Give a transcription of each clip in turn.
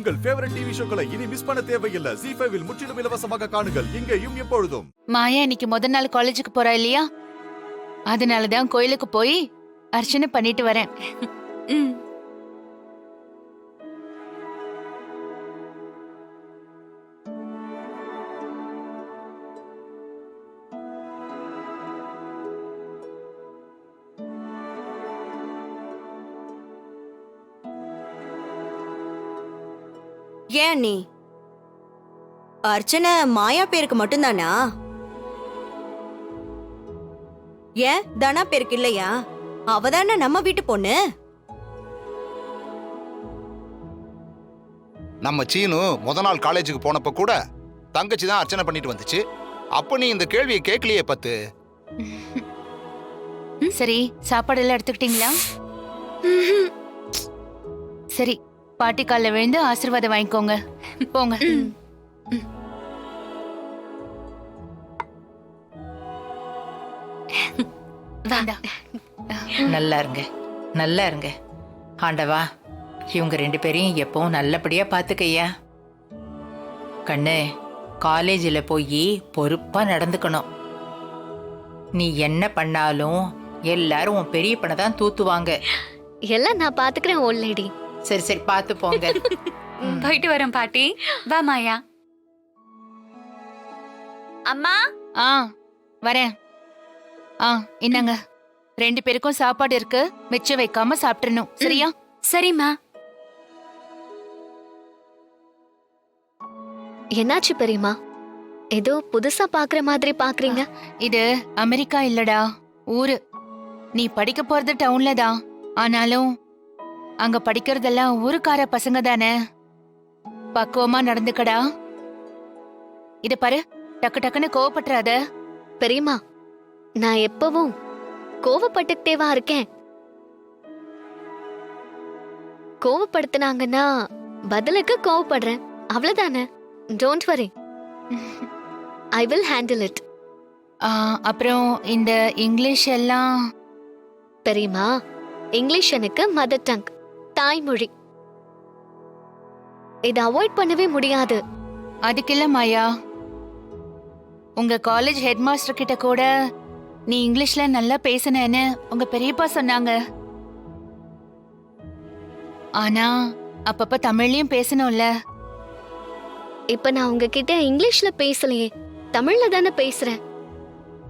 உங்கள் favourite TV ஷோக்களை இனி miss பண்ண தேவையில்லை. ZEE5 இல் முற்றிலும் இலவசமாக காணுங்கள், இங்கேயும் எப்பொழுதும். மாயா இன்னைக்கு முதல் நாள் காலேஜுக்கு போறா இல்லையா, அதனாலதான் கோயிலுக்கு போய் அர்ச்சனை பண்ணிட்டு வரேன். ஏன் நீ அர்ச்சனை மாயா பேருக்கு மட்டும்தானா? ஏன் தனா பேருக்கு இல்லையா? அவதானே நம்ம வீட்டு பொண்ணு. நம்ம சீனு முத நாள் காலேஜுக்கு போனப்ப கூட தங்கச்சி தான் அர்ச்சனை பண்ணிட்டு வந்துச்சு. அப்ப நீ இந்த கேள்வியை கேட்கலையே பத்து. சரி, சாப்பாடு எல்லாம் எடுத்துக்கிட்டீங்களா? சரி, பாட்டி கால்ல விழுந்து ஆசீர்வாதம் வாங்கிக்கோங்க, போங்க. நல்லா இருங்க, நல்லா இருங்க. ஆண்டவா, இவங்க 2 பேரையும் எப்பவும் நல்லபடியா பாத்துக்கையா. கண்ணு, காலேஜில் போய் பொறுப்பா நடந்துக்கணும். நீ என்ன பண்ணாலும் எல்லாரும் உன் பெரிய பண்ண தான் தூத்துவாங்க. எல்லாம் நான் பாத்துக்கிறேன் ஓல்ட் லேடி. சரி சரி, பார்த்து போங்க. போயிட்டு வரேன் பாட்டி. வா மாயா. அம்மா. வரேன். என்னங்க, 2 பேருக்கும் சாப்பாடு இருக்கு, மிச்சம் வைக்காம சாப்பிட்டுறணும், சரியா? சரிம்மா. என்னாச்சு பெரியம்மா? ஏதோ புதுசா பாக்குற மாதிரி பாக்குறீங்க. இது அமெரிக்கா இல்லடா, ஊரு. நீ படிக்க போறது டவுன்ல தான், ஆனாலும் அங்க படிக்கிறதெல்லாம் ஊருக்கார பசங்க தானே. பக்குவமா நடந்துக்கடா. இத பாரு, டக்கு டக்குன்னு கோவப்பட்டுறாத. பெரியம்மா, நான் எப்பவும் கோவப்பட்டுக்கிட்டேவா இருக்கேன்? கோவப்படுத்தினாங்கன்னா பதிலுக்கு கோவப்படுறேன், அவ்வளவுதானே. Don't worry, I will handle it. அப்புறம் இந்த இங்கிலீஷ் எல்லாம். பெரியம்மா, இங்கிலீஷ் எனக்கு மதர் டங், தாய்மொழி. இதை அவாய்ட் பண்ணவே முடியாது. அதுக்கு இல்ல மாயா, உங்க காலேஜ் ஹெட் மாஸ்டர் கிட்ட கூட நீ இங்கிலீஷ்ல நல்லா பேசுனேன்னு உங்க பெரியப்பா சொன்னாங்க. ஆனா அப்பப்ப தமிழ்லயும் பேசணும்ல. இப்ப நான் உங்ககிட்ட இங்கிலீஷ்ல பேசலையே, தமிழ்ல தானே பேசுறேன்.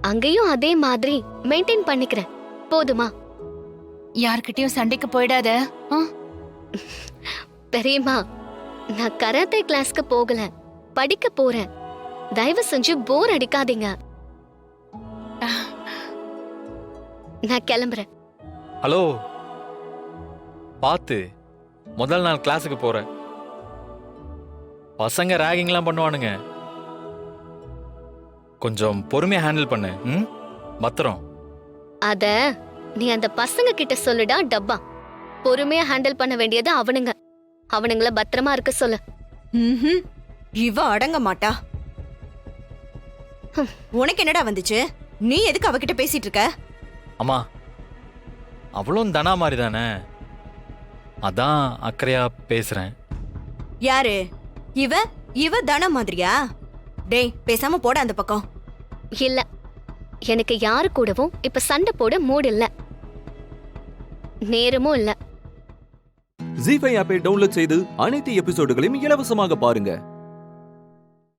அங்கேயும் அதே மாதிரி மெயின்டைன் பண்ணிக்கிறேன், போதுமா? யார்கிட்டயும் சண்டைக்கு போயிடாத. பெரியம்மா, நான் கராத்தே கிளாஸ்க்கு போகல, படிக்க போறேன். தயவு செஞ்சு போர் அடிக்காதீங்க. நான் கிளம்புறேன். ஹலோ, பாத்து, முதல் நாள் கிளாஸுக்கு போறேன். பசங்க ராகிங்லாம் பண்ணுவானுங்க, கொஞ்சம் பொறுமையா ஹேண்டில் பண்ணு. பத்திரம். அத நீ அந்த பசங்க கிட்ட சொல்லுடா டப்பா. பொறுமையா ஹேண்டில் பண்ண வேண்டியது அவனுங்க. அவனுங்கள பத்திரமா இருக்க சொல்லு. இவ அடங்க மாட்டா. உனக்கு என்னடா வந்துச்சு? நீ எதுக்கு அவகிட்ட பேசிட்டு இருக்க? அம்மா, அவளும் தனா மாதிரி தானே, அதான் அக்கறையா பேசுறேன். யாரு இவ? இவ தன மாதிரியா? டேய், பேசாம போட அந்த பக்கம். இல்ல, எனக்கு யாரு கூடவும் இப்ப சண்டை போட மூடு இல்ல, நேரமும் இல்ல. ZEE5 ஆப்பை டவுன்லோட் செய்து அனைத்து எபிசோடுகளையும் இலவசமாக பாருங்க.